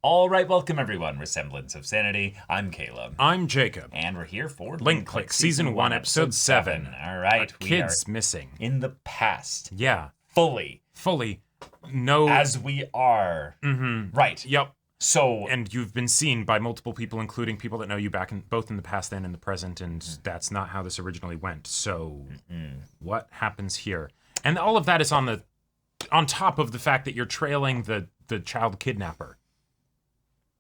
All right, welcome everyone. Semblance of Sanity. I'm Caleb. I'm Jacob. And we're here for Link Click, Season 1, Episode 7. All right. A kid's missing. In the past. Yeah. Fully. No. As we are. Mm-hmm. Right. Yep. So. And you've been seen by multiple people, including people that know you both in the past and in the present, and that's not how this originally went. So, what happens here? And all of that is on top of the fact that you're trailing the child kidnapper.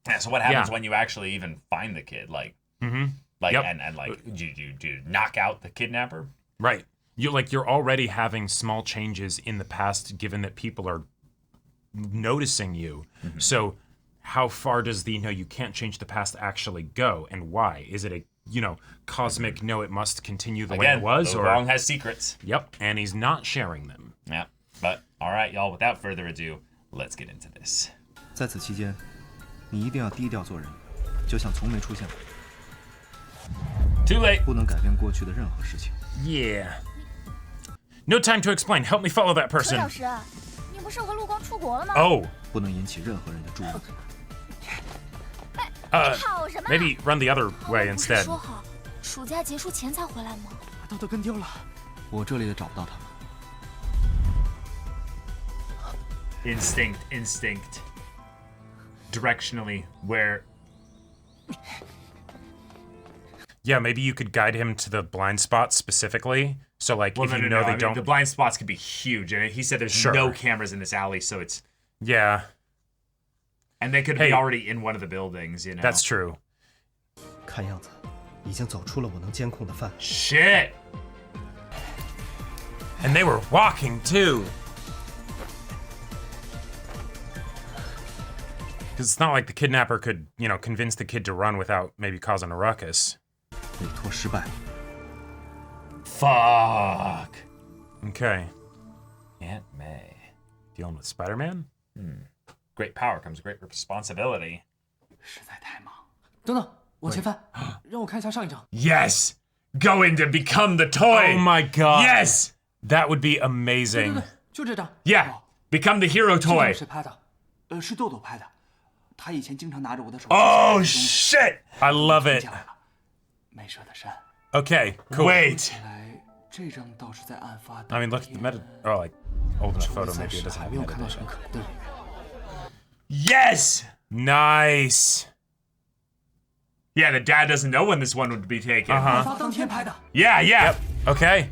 Yeah, so what happens when you actually even find the kid? Like, and do you knock out the kidnapper? Right. You're already having small changes in the past, given that people are noticing you. Mm-hmm. So, how far does the you can't change the past actually go, and why? Is it a cosmic no, it must continue the way it was, or Wrong has secrets? Yep, and he's not sharing them. Yeah, but all right, y'all. Without further ado, let's get into this. 在此期间，你一定要低调做人，就像从没出现过。 Too late. 不能改变过去的任何事情。 Yeah. No time to explain. Help me follow that 柯 person. 老师，你不是和陆光出国了吗？ Oh. 不能引起任何人的注意。好什么？ Maybe run the other way 不是 instead. 说好暑假结束前才回来吗？把豆豆跟丢了，我这里也找不到他们。 Instinct. Directionally, where... Yeah, maybe you could guide him to the blind spot specifically. So, like, if you know they don't... The blind spots could be huge. And he said there's no cameras in this alley, so it's... Yeah. And they could be already in one of the buildings, you know? That's true. 看样子，已经走出了我能监控的范围。 Shit! And they were walking, too. Because it's not like the kidnapper could, convince the kid to run without maybe causing a ruckus. 委托失败了。 Fuck! Okay. Aunt May. Dealing with Spider-Man? Great power comes great responsibility. 实在太忙。等等，往前翻，让我看一下上一张。 Yes! Going to become the toy! Oh my god! Yes! That would be amazing. 对，就这张。 Yeah! Become the hero 这张 toy! 是谁拍的？是豆豆拍的。他以前经常拿着我的手。 Oh, shit! I love it. 进来了，没舍得删。 Okay, cool. Wait! 来，这张倒是在案发 I mean, look at the meta... Oh, like, old enough photo, maybe it doesn't 还 have 没有看到 metadata. 什么可能的人。 Yes! Nice! Yeah, the dad doesn't know when this one would be taken. 案发当天拍的。 Yeah. Okay.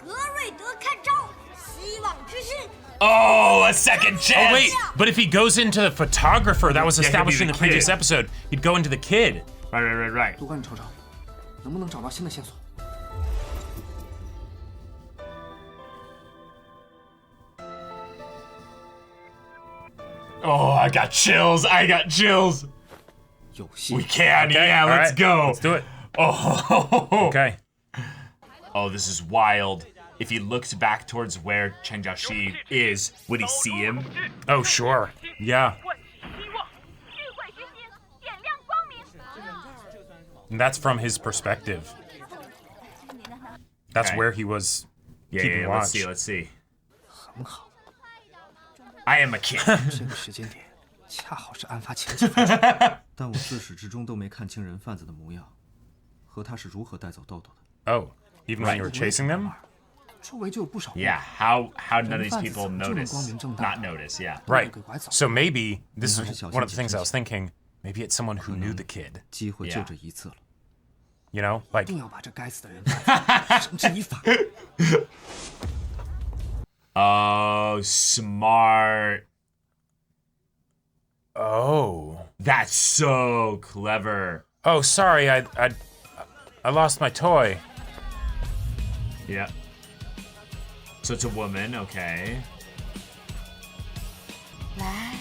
格瑞德看招，希望之星。 Oh, a second chance! Oh, wait, but if he goes into the photographer, that was Yeah, he'd be established in the the previous kid. episode, he'd go into the kid. Right. 陆光，你瞅瞅，能不能找到新的线索？ Oh, I got chills. 有戏。 We can, Okay, yeah, all let's right, go. Let's do it. Oh. Okay. Oh, this is wild. If he looks back towards where Chen Jiaxi is, would he see him? Oh, sure. Yeah. And that's from his perspective. That's Okay. where he was keeping Yeah, watch. let's see. 很好， I am a kid. 这个时间点恰好是案发前几分钟。但我自始至终都没看清人贩子的模样，和他是如何带走豆豆的。 Oh, even when you were chasing them? 周围就有不少。 Yeah, how none of these people 人贩子怎么这么 notice? 光明正大？ Not notice, yeah. Right. 给拐走。 So maybe this Maybe is it's one of the things I Xiao was thinking. Maybe it's someone who knew the kid. 机会就这一次了。 You know, like 一定要把这该死的人贩子绳之以法。 Oh, smart. oh, That's so clever. oh, sorry, I lost my toy. Yeah. So it's a woman, okay. 来，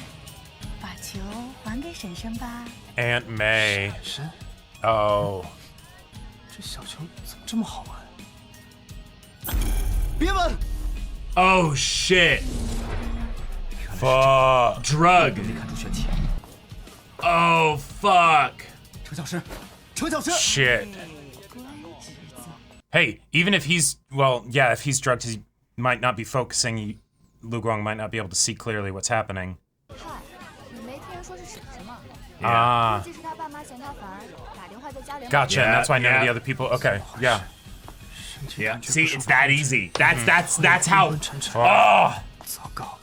把球还给婶婶吧。 Aunt May. 神， Oh, 这小球怎么这么好玩？别问， Oh shit. Fuck. Drug. 没看出血迹。 Oh fuck. 程小师，程小师， shit. Hey, even if he's, well, yeah, if he's drugged, he might not be focusing. Lu Guang might not be able to see clearly what's happening. 嗨，你 Ah. Gotcha. Yeah, And that's why none of yeah. the other people. Okay. Yeah. Yeah. See, it's that easy. That's how. Oh. 糟糕。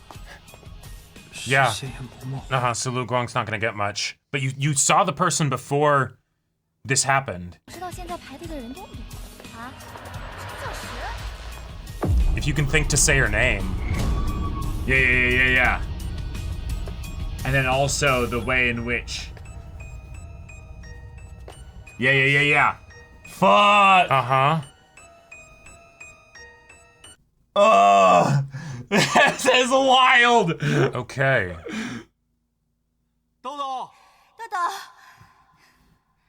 Yeah. 视线也模糊。 So Lu Guang's not gonna get much. But you saw the person before this happened. 不知道现在排队的人多不多啊？教室。 If you can think to say her name. Yeah. And then also the way in which. Yeah. Fuck. Uh-huh. Oh, this is wild. Okay. 豆豆，豆豆，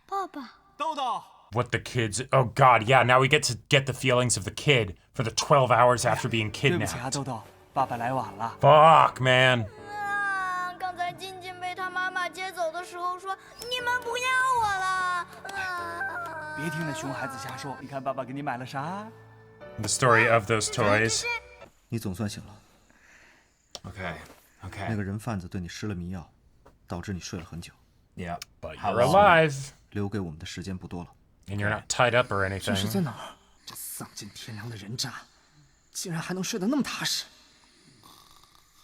爸爸，豆豆， What the kids... Oh, God, yeah. Now we get to get the feelings of the kid for the 12 hours after being 对不起啊， kidnapped. 豆豆，爸爸来晚了。 Fuck, man. 啊！刚才静静被他妈妈接走的时候说：“你们不要我了。”啊！别听那熊孩子瞎说，你看爸爸给你买了啥？ The story of those toys. 你总算醒了。 Okay. 那个人贩子对你施了迷药，导致你睡了很久。 Yeah. But How you're long? alive. 留给我们的时间不多了。 And you're not tied up or 这是在 anything. 哪儿？这丧尽天良的人渣，竟然还能睡得那么踏实。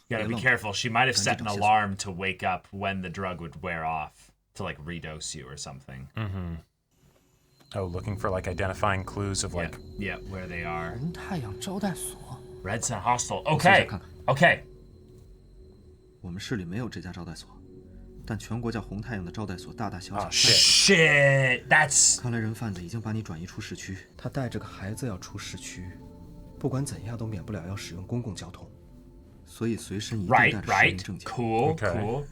You gotta be careful. She might have set an alarm to wake up when the drug would wear off to like redose you or something. Oh, looking for like identifying clues of like... Yeah, where they are. 红太阳招待所， Red Sun Hostel. 我现在 Okay. 看看， Okay. 我们市里没有这家招待所，但全国叫红太阳的招待所大大小小。 Oh, shit. Shit. That's 看来人贩子已经把你转移出市区。他带着个孩子要出市区，不管怎样都免不了要使用公共交通，所以随身一定带 right. 着实名 Right. 证件。 Cool. Okay. Cool.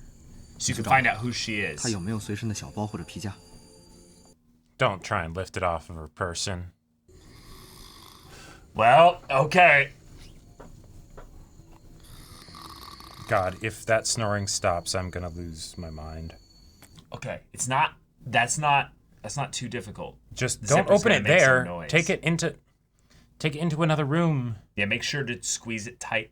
So you can find out who she 他 is. 有没有随身的小包或者皮夹？ Don't try and lift it off of her person. Well, okay. God, if that snoring stops, I'm gonna lose my mind. Okay. It's not. That's not too difficult. Just The don't zipper's open gonna it make some there. noise. Take it into another room. Yeah. Make sure to squeeze it tight.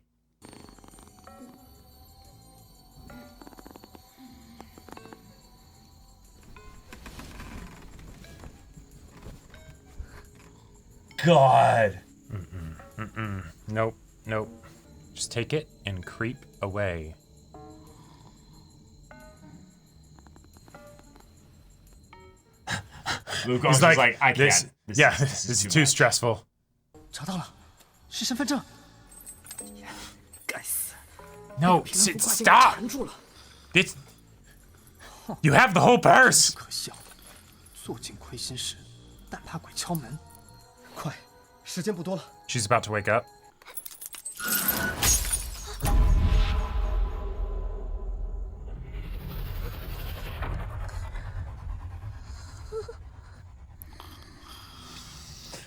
God. Nope. Just take it and creep away. Luke He's was like, I can't. This is too much. stressful. 找到了，是身份证。该死， No, 皮囊不挂件给 stop. 缠住了， It's you have the whole purse. 可笑。坐井亏心事，但怕鬼敲门。快，时间不多了。 She's about to wake up.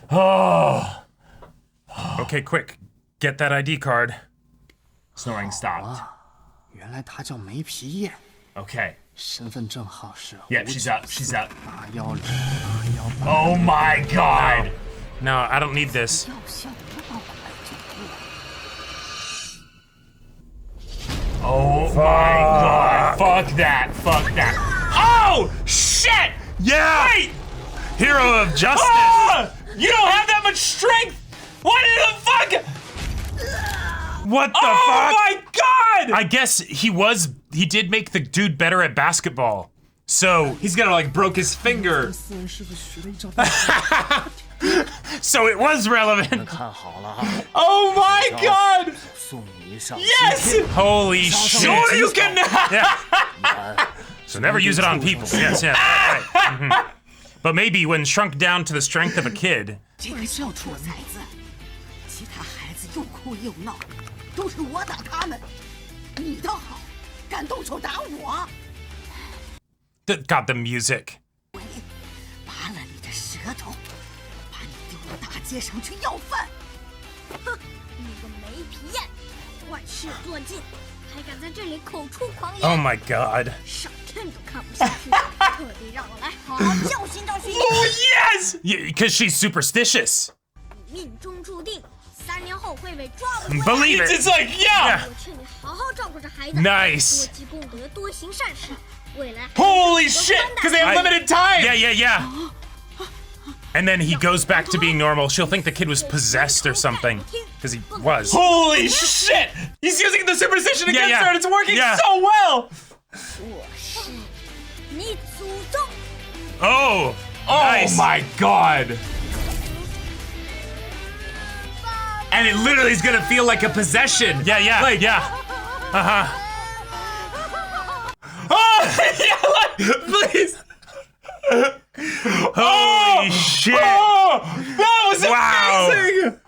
Oh. Okay, quick. Get that ID card. Snoring stopped. 原来他叫梅皮燕， Okay. 身份证号是 Yeah, she's up. She's up. 810-818。 Oh my god. No, I don't need this. 要向我报来就对。 Oh my god. Fuck that. Fuck that. Oh shit. Yeah! Wait. Hero of justice! Ah! You don't have that much strength. What in the fuck? What the Oh fuck? my god. I guess he did make the dude better at basketball. So He's gonna like broke his finger. 私人师傅学了一招大法， so it was relevant. 看好了啊， Oh my god. 送你上 Yes. Holy Sure shit. you can. So never use it on people. Yes, yeah. Right. Mhm. But maybe when shrunk down to the strength of a kid. 这个叫兔崽子，其他孩子又哭又闹，都是我打他们。你倒好，敢动手打我！ God, the music. 喂，拔了你的舌头，把你丢到大街上去要饭。哼，你个没皮燕，万事做尽，还敢在这里口出狂言， Oh my god. 上天都看不下去，特地让我来好好教训教训你。 Oh yes. Because she's superstitious. 命中注定，3年后会被抓捕归案。 Believe It's it. like yeah. 我劝你好好照顾 Nice. 多积功德，多行善事，未来 Holy shit! Because they have limited time. Yeah. And then he goes back to being normal. She'll think the kid was possessed or something, because he was. Holy shit! He's using the superstition against her, and it's working so well. 我是你祖宗。 Oh, nice. Oh my god! And it literally is gonna feel like a possession. Yeah. Like, Oh, yeah, like, please. Holy shit! Oh, that was amazing!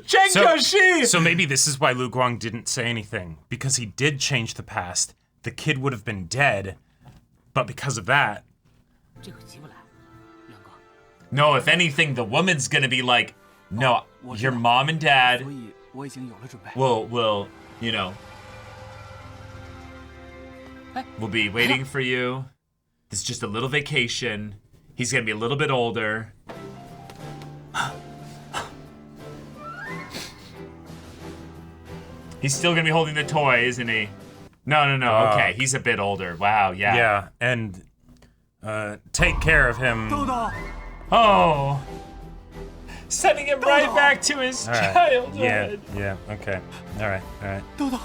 Chenko-shi! So maybe this is why Lu Guang didn't say anything, because he did change the past. The kid would have been dead, but because of that. 这个急不来，梁哥。 No, if anything, the woman's gonna be like, no, your mom and dad 所以我已经有了准备。 will, you know, will be waiting for you. It's just a little vacation. He's gonna be a little bit older. He's still gonna be holding the toy, isn't he? No. Okay, he's a bit older. Wow, yeah. Yeah, and take care of him. 豆豆， Oh. Sending him right back to his All right. childhood. Yeah, okay. All right. 豆豆，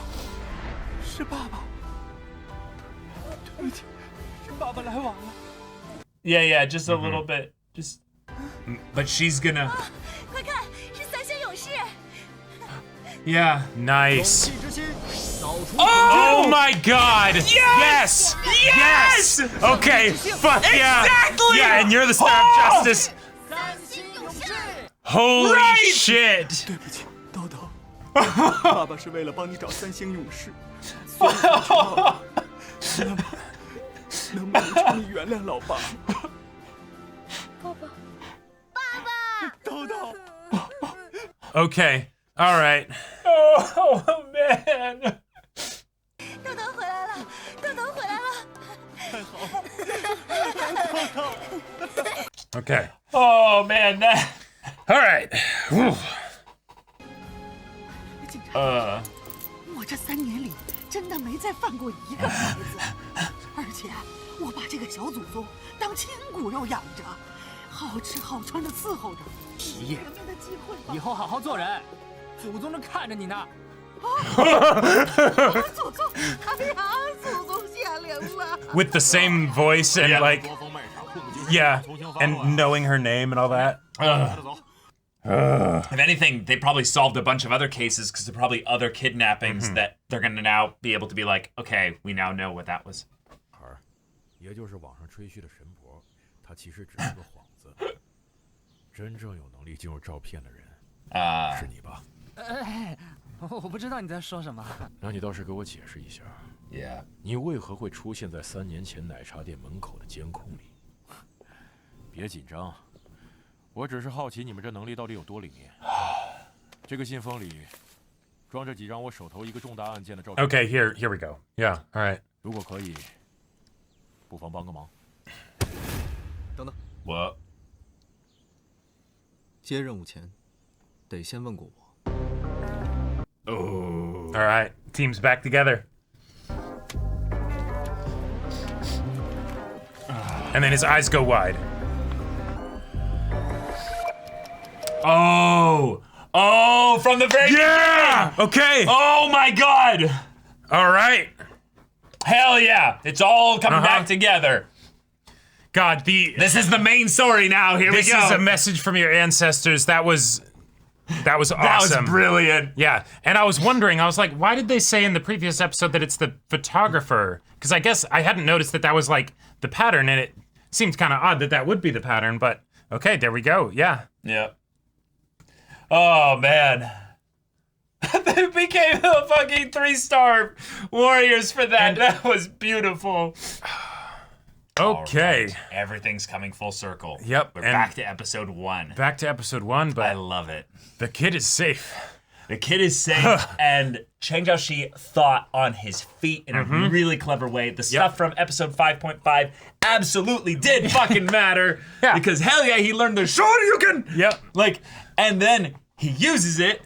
是爸爸。对不起，是爸爸来晚了。 Yeah, just a little bit. Just. But she's gonna. 快看，是三星勇士。 Yeah. Nice. 之心，扫除。 Oh my god! Yes! Okay, fuck yeah! Exactly! Yeah, and you're the Star of Justice! 三星勇士。 Holy Right! shit! 对不起，豆豆，爸爸是为了帮你找三星勇士，所以才知道的。能不能求你原谅老爸？爸爸。豆豆。 Okay, alright. Oh man. 豆豆回来了，豆豆回来了。 Okay. Oh man, that. Alright. Whew. 警察，我这3年里真的没再犯过一个孩子，而且我把这个小祖宗当亲骨肉养着，好吃好穿的伺候着。提议，人们的机会吧以后好好做人，祖宗正看着你呢。祖宗，哎呀，祖宗显灵了。 With the same voice and like, yeah, and knowing her name and all that. If anything, they probably solved a bunch of other cases because there are probably other kidnappings that they're gonna now be able to be like, okay, we now know what that was. 也就是网上吹嘘的神婆，她其实只是个幌子。真正有能力进入照片的人，是你吧？我不知道你在说什么。那你倒是给我解释一下， Yeah. 你为何会出现在3年前奶茶店门口的监控里？别紧张，我只是好奇你们这能力到底有多灵验。这个信封里装着几张我手头一个重大案件的照片。 Okay, here we go. Yeah, alright. 如果可以，不妨帮个忙。等等， What? 接任务前得先问过我。 Alright, team's back together. And then his eyes go wide. Oh, from the very beginning. Okay. Oh my god. Alright. Hell yeah. It's all coming back together. God, This is the main story now. Here we this go. is a message from your ancestors. That was awesome. That was brilliant. Yeah, and I was wondering, I was like, why did they say in the previous episode that it's the photographer? Because I guess I hadn't noticed that was like the pattern, and it seemed kind of odd that would be the pattern, but okay, there we go, yeah. Yeah. Oh, man. They became the fucking 3-star warriors for that. That was beautiful. Okay. All right. Everything's coming full circle. Yep, We're and- back to episode 1. Back to episode 1, I but love it. the kid is safe. The kid is safe, and Chang Jiaoxi thought on his feet in a really clever way. The stuff from episode 5.5 absolutely did fucking matter. Yeah. Because hell yeah, he learned the Shoryuken! Yep. Like, and then he uses it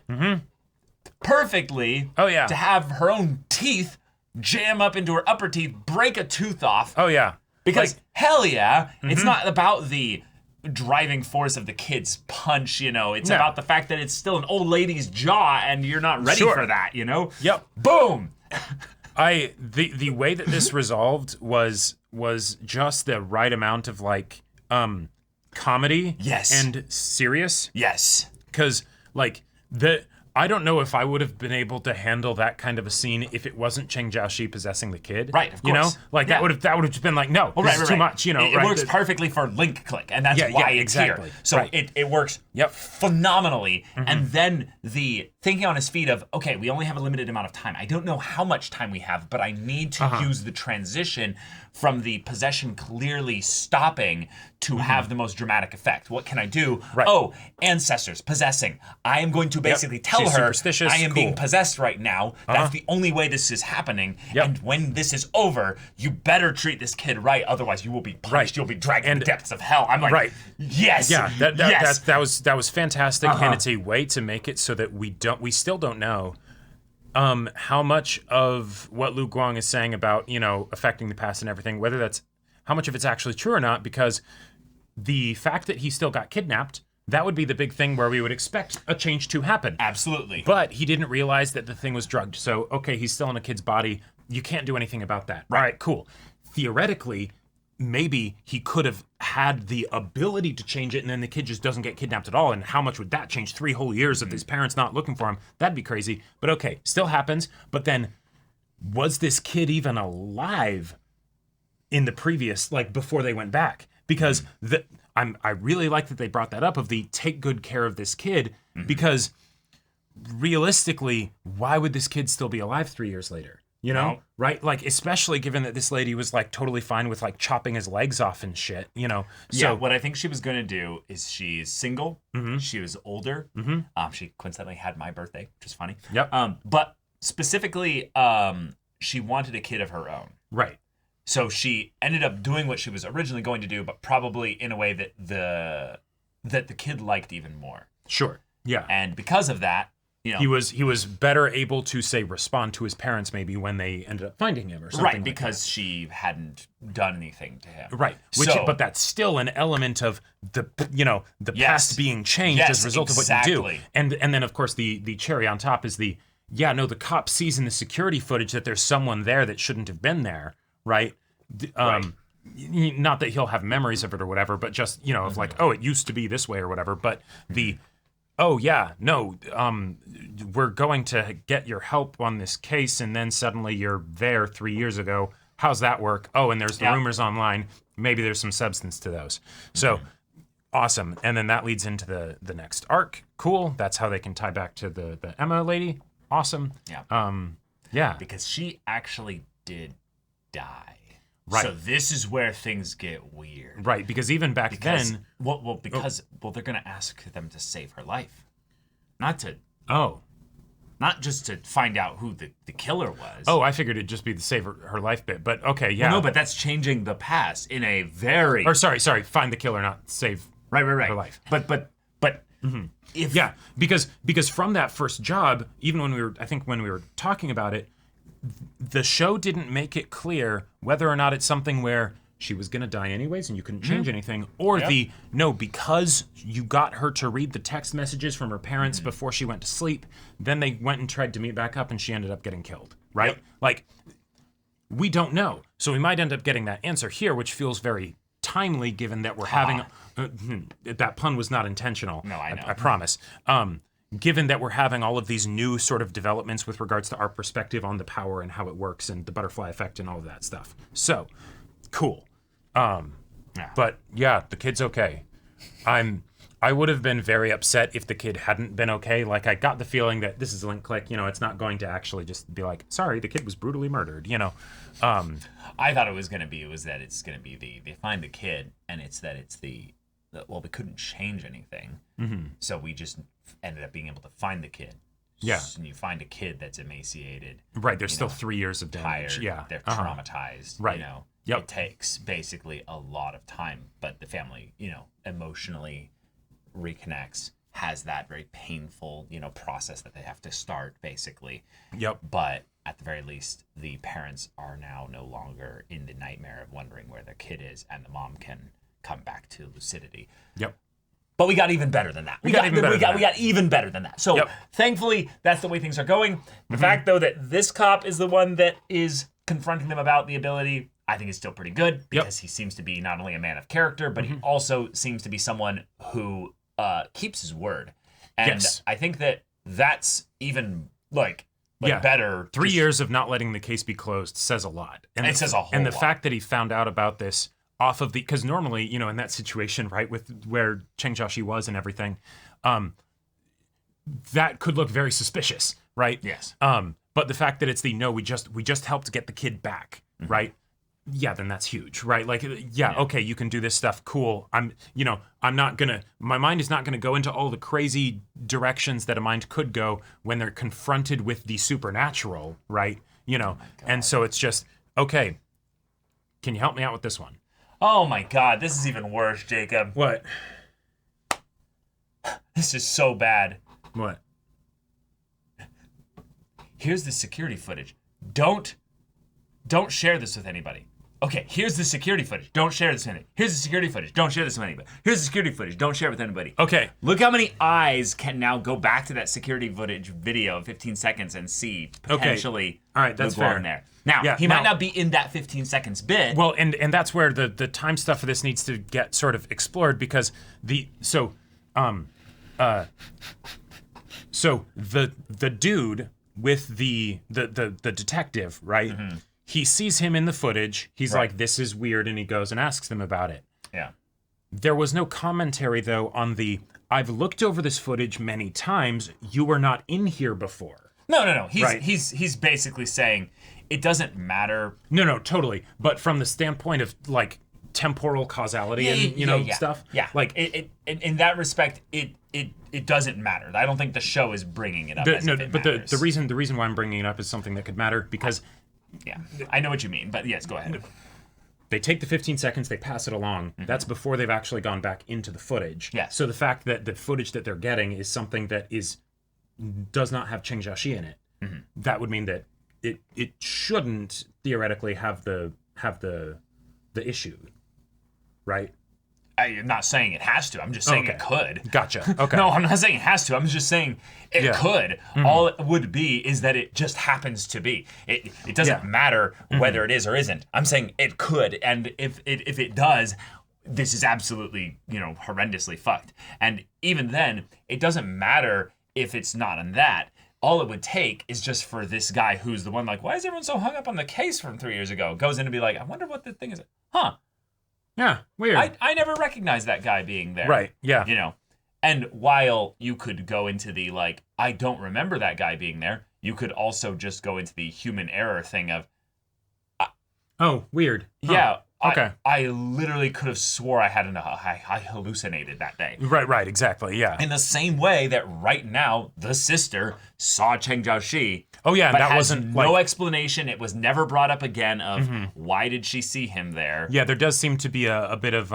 perfectly Oh, yeah. to have her own teeth jam up into her upper teeth, break a tooth off. Oh, yeah. Because, hell yeah, it's not about the driving force of the kid's punch, It's about the fact that it's still an old lady's jaw and you're not ready for that, Yep. Boom! The way that this resolved was just the right amount of like comedy and serious. Yes. Because like I don't know if I would have been able to handle that kind of a scene if it wasn't Cheng Jiaoxi possessing the kid. Right, of course. Like that would have just been like, no, this is too much, It works perfectly for link click, and that's why it's exactly. here. So it works phenomenally. And then the thinking on his feet of, okay, we only have a limited amount of time. I don't know how much time we have, but I need to use the transition from the possession clearly stopping to have the most dramatic effect. What can I do? Right. Oh, ancestors, possessing. I am going to basically tell She's her superstitious. I am being Cool. possessed right now. That's the only way this is happening. Yep. And when this is over, you better treat this kid right. Otherwise, you will be punished. Right. You'll be dragged to the depths of hell. I'm like, Right. yes. Yeah, yes. that was fantastic, and it's a way to make it so that we still don't know how much of what Lu Guang is saying about affecting the past and everything, whether that's how much of it's actually true or not, because the fact that he still got kidnapped, that would be the big thing where we would expect a change to happen. Absolutely. But he didn't realize that the thing was drugged. So, okay, he's still in a kid's body. You can't do anything about that. All right, cool. Theoretically, maybe he could have had the ability to change it and then the kid just doesn't get kidnapped at all. And how much would that change? 3 whole years of his parents not looking for him. That'd be crazy. But okay, still happens. But then, was this kid even alive in the previous, like before they went back? Because I really like that they brought that up of the take good care of this kid, because realistically, why would this kid still be alive 3 years later? Right? Like, especially given that this lady was like totally fine with like chopping his legs off and shit, So what I think she was going to do is she's single. She was older. She coincidentally had my birthday, which is funny. Yep. But specifically, she wanted a kid of her own. Right. So she ended up doing what she was originally going to do, but probably in a way that the kid liked even more. Sure. Yeah. And because of that, he was better able to say respond to his parents maybe when they ended up finding him or something. Right, because she hadn't done anything to him. Right. But that's still an element of the past being changed as a result of what you do. And then of course the cherry on top is the cop sees in the security footage that there's someone there that shouldn't have been there. Right. Not that he'll have memories of it or whatever, but just, of like, oh, it used to be this way or whatever. But we're going to get your help on this case. And then suddenly you're there 3 years ago. How's that work? Oh, and there's the rumors online. Maybe there's some substance to those. So awesome. And then that leads into the next arc. Cool. That's how they can tie back to the Emma lady. Awesome. Yeah. Because she actually did die. Right. So this is where things get weird. Right, because even back then... they're going to ask them to save her life. Not just to find out who the killer was. Oh, I figured it'd just be the save her life bit, but okay, yeah. Well, no, but that's changing the past in a very... Or sorry, find the killer, not save her life. But if... Yeah, because from that first job, even when we were talking about it, the show didn't make it clear whether or not it's something where she was going to die anyways and you couldn't change anything, or because you got her to read the text messages from her parents before she went to sleep, then they went and tried to meet back up and she ended up getting killed, right? Yep. Like, we don't know. So we might end up getting that answer here, which feels very timely given that we're having... that pun was not intentional. No, I know. I promise. Given that we're having all of these new sort of developments with regards to our perspective on the power and how it works and the butterfly effect and all of that stuff. So, cool. But yeah, the kid's okay. I would have been very upset if the kid hadn't been okay. Like, I got the feeling that this is a link click, it's not going to actually just be like, sorry, the kid was brutally murdered, I thought it was going to be, they find the kid, and we couldn't change anything. So we just ended up being able to find the kid. Yeah. And you find a kid that's emaciated. Right, there's still 3 years of damage. Tired, yeah. They're traumatized. Right. Yep. It takes basically a lot of time, but the family, emotionally reconnects, has that very painful, process that they have to start, basically. Yep. But at the very least, the parents are now no longer in the nightmare of wondering where their kid is, and the mom can come back to lucidity. Yep. But we got even better than that. We got even better than that. So thankfully, that's the way things are going. The fact, though, that this cop is the one that is confronting them about the ability, I think is still pretty good, because he seems to be not only a man of character, but he also seems to be someone who keeps his word. And I think that that's even better. 3 years of not letting the case be closed says a lot. And it says a whole lot. And the fact that he found out about this off of because normally, in that situation, right, with where Cheng Xiaoxi was and everything, that could look very suspicious, right? Yes. But the fact that it's we just helped get the kid back, right? Yeah, then that's huge, right? Okay, you can do this stuff, cool. My mind is not gonna go into all the crazy directions that a mind could go when they're confronted with the supernatural, right? And so it's just, okay, can you help me out with this one? Oh my God, this is even worse, Jacob. What? This is so bad. What? Here's the security footage. Don't share this with anybody. Okay, here's the security footage. Don't share this with anybody. Here's the security footage. Don't share this with anybody. Here's the security footage. Don't share it with anybody. Okay. Look how many eyes can now go back to that security footage video of 15 seconds and see potentially all right, that's fair. in there. Now, he might not be in that 15 seconds bit. Well, and that's where the time stuff for this needs to get sort of explored, because the dude with the detective, right? He sees him in the footage. He's like, this is weird, and he goes and asks them about it. Yeah. There was no commentary, though, on I've looked over this footage many times. You were not in here before. No. He's basically saying it doesn't matter. No, totally. But from the standpoint of temporal causality and stuff. Yeah. In that respect, it doesn't matter. I don't think the show is bringing it up. The reason why I'm bringing it up is something that could matter, because. Yeah, I know what you mean, but yes, go ahead. They take the 15 seconds, they pass it along. That's before they've actually gone back into the footage. Yeah. So the fact that the footage that they're getting is something that does not have Cheng Xiaoxi in it, that would mean that it shouldn't theoretically have the issue, right? I'm not saying it has to. I'm just saying it could. Gotcha. Okay. No, I'm not saying it has to. I'm just saying it could. All it would be is that it just happens to be. It doesn't matter whether it is or isn't. I'm saying it could, and if it does, this is absolutely horrendously fucked. And even then, it doesn't matter if it's not on that. All it would take is just for this guy who's the one why is everyone so hung up on the case from 3 years ago? Goes in to be like, I wonder what the thing is. Huh. Yeah, weird. I never recognized that guy being there. Right, yeah. And while you could go into the, I don't remember that guy being there, you could also just go into the human error thing of... oh, weird. Huh. Yeah. Okay. I literally could have swore I hallucinated that day. Right, exactly, yeah. In the same way that right now, the sister saw Cheng Xiaoxi. Oh, yeah, but that has wasn't no explanation. It was never brought up again of why did she see him there. Yeah, there does seem to be a bit of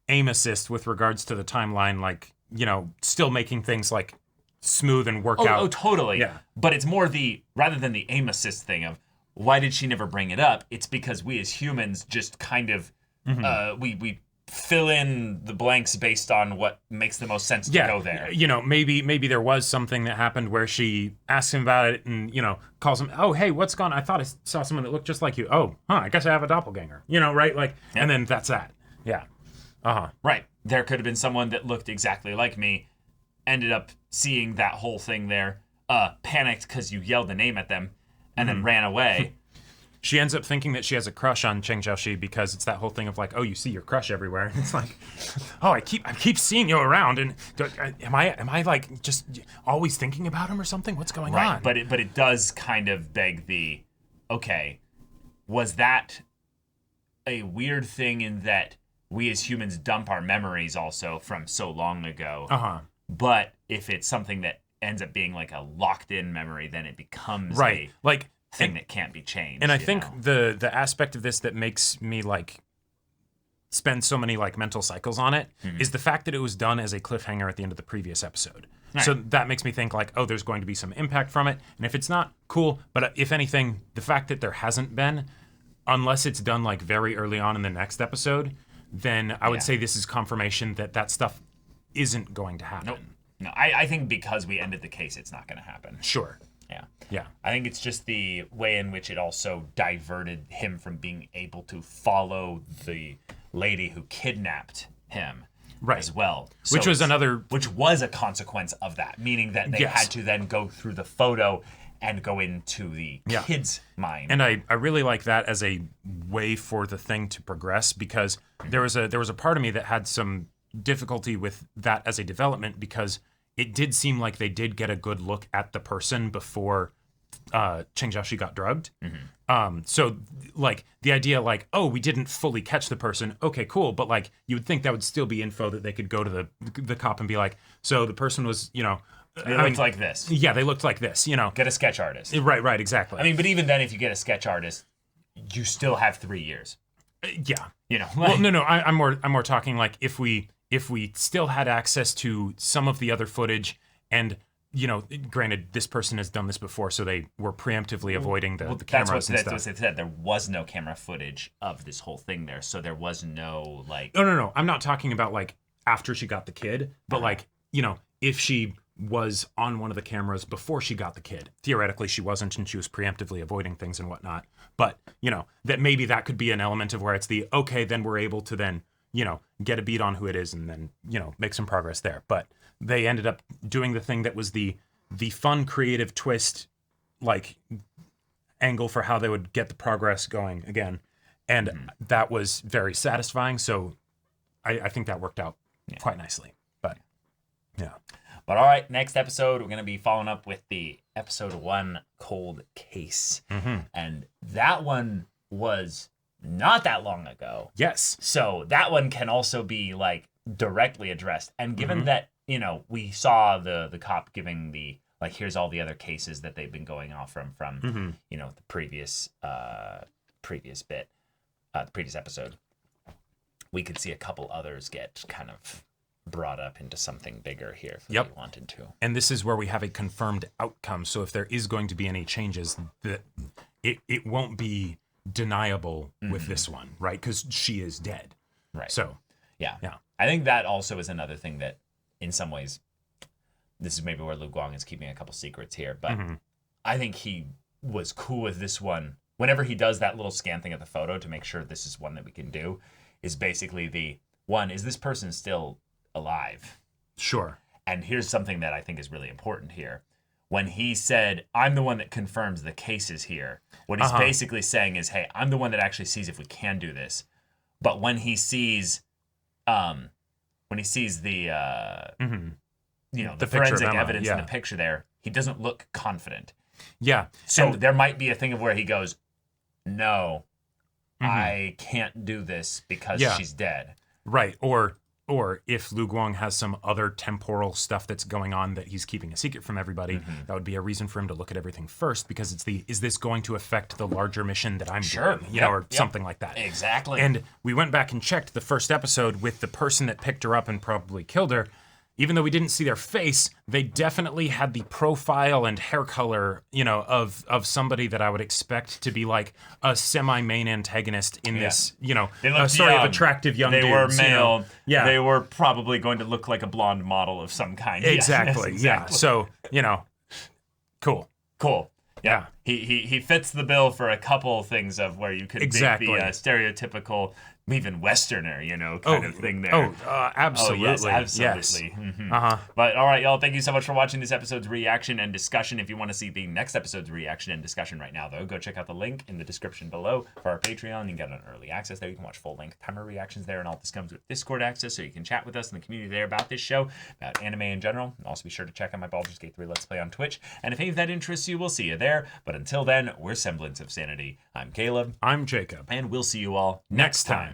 aim assist with regards to the timeline, still making things smooth and work out. Oh, totally. Yeah. But it's more rather than the aim assist thing of why did she never bring it up? It's because we as humans just kind of we fill in the blanks based on what makes the most sense to go there. Maybe there was something that happened where she asks him about it and, calls him, oh, hey, what's gone? I thought I saw someone that looked just like you. Oh, I guess I have a doppelganger. Right? And then that's that. Yeah. Right. There could have been someone that looked exactly like me, ended up seeing that whole thing there, panicked because you yelled the name at them, and then ran away. She ends up thinking that she has a crush on Cheng Xiaoxi because it's that whole thing of oh, you see your crush everywhere. And it's oh, I keep seeing you around, and am I just always thinking about him or something? What's going on? But it does kind of beg the, okay, was that a weird thing in that we as humans dump our memories also from so long ago? But if it's something that ends up being a locked-in memory, then it becomes a thing that can't be changed. And I think the aspect of this that makes me spend so many like mental cycles on it is the fact that it was done as a cliffhanger at the end of the previous episode. Right. So that makes me think like, oh, there's going to be some impact from it. And if it's not, cool. But if anything, the fact that there hasn't been, unless it's done like very early on in the next episode, then I would say this is confirmation that that stuff isn't going to happen. Nope. No, I think because we ended the case, it's not going to happen. Sure. Yeah. Yeah. I think it's just the way in which it also diverted him from being able to follow the lady who kidnapped him as well. So which was a consequence of that, meaning that they had to then go through the photo and go into the kid's mind. And I really like that as a way for the thing to progress, because there was a part of me that had some difficulty with that as a development, because it did seem like they did get a good look at the person before Cheng Jiaxi got drugged. So like the idea like, oh, we didn't fully catch the person. Okay, cool. But like you would think that would still be info that they could go to the cop and be like, so the person was, They looked like this. Yeah, they looked like this, Get a sketch artist. Right, exactly. I mean, but even then, if you get a sketch artist, you still have 3 years. Yeah. Like, well, no, I'm more talking like if we still had access to some of the other footage and, granted, this person has done this before, so they were preemptively avoiding the cameras and stuff. That's what they said. There was no camera footage of this whole thing there, so there was no, like... No. I'm not talking about, like, after she got the kid, but, like, if she was on one of the cameras before she got the kid. Theoretically, she wasn't, and she was preemptively avoiding things and whatnot. But, that maybe that could be an element of where it's okay, then we're able to then, get a beat on who it is and then, make some progress there. But they ended up doing the thing that was the fun, creative twist, like, angle for how they would get the progress going again. And that was very satisfying. So I think that worked out quite nicely. But, yeah. But all right, next episode, we're going to be following up with the episode 1 Cold Case. And that one was not that long ago. Yes. So that one can also be like directly addressed. And given that, we saw the cop giving the, like, here's all the other cases that they've been going off from the previous bit, the previous episode, we could see a couple others get kind of brought up into something bigger here if we wanted to. And this is where we have a confirmed outcome. So if there is going to be any changes, that it won't be deniable with this one, right? Because she is dead. Right. So, yeah. I think that also is another thing that, in some ways, this is maybe where Lu Guang is keeping a couple secrets here, but I think he was cool with this one. Whenever he does that little scan thing of the photo to make sure this is one that we can do, is basically the one, is this person still alive? Sure. And here's something that I think is really important here. When he said, I'm the one that confirms the cases here, what he's basically saying is, hey, I'm the one that actually sees if we can do this. But when he sees the the forensic evidence in the picture there, he doesn't look confident. Yeah. So there might be a thing of where he goes, no, I can't do this because she's dead. Right. Or if Lu Guang has some other temporal stuff that's going on that he's keeping a secret from everybody, that would be a reason for him to look at everything first, because it's is this going to affect the larger mission that I'm doing? Or something like that. Exactly. And we went back and checked the first episode with the person that picked her up and probably killed her. Even though we didn't see their face, they definitely had the profile and hair color, of somebody that I would expect to be like a semi-main antagonist in this, a story of attractive young dudes. They were male. Yeah. They were probably going to look like a blonde model of some kind. Exactly. Yes, yeah. So, cool. Yeah. He fits the bill for a couple things of where you could make the stereotypical, even Westerner, kind of thing there. Absolutely. Oh, yes, absolutely. Yes. But all right, y'all, thank you so much for watching this episode's reaction and discussion. If you want to see the next episode's reaction and discussion right now, though, go check out the link in the description below for our Patreon. You can get an early access there. You can watch full-length timer reactions there, and all this comes with Discord access, so you can chat with us in the community there about this show, about anime in general. And also be sure to check out my Baldur's Gate 3 Let's Play on Twitch. And if any of that interests you, we'll see you there. But until then, we're Semblance of Sanity. I'm Caleb. I'm Jacob. And we'll see you all next time.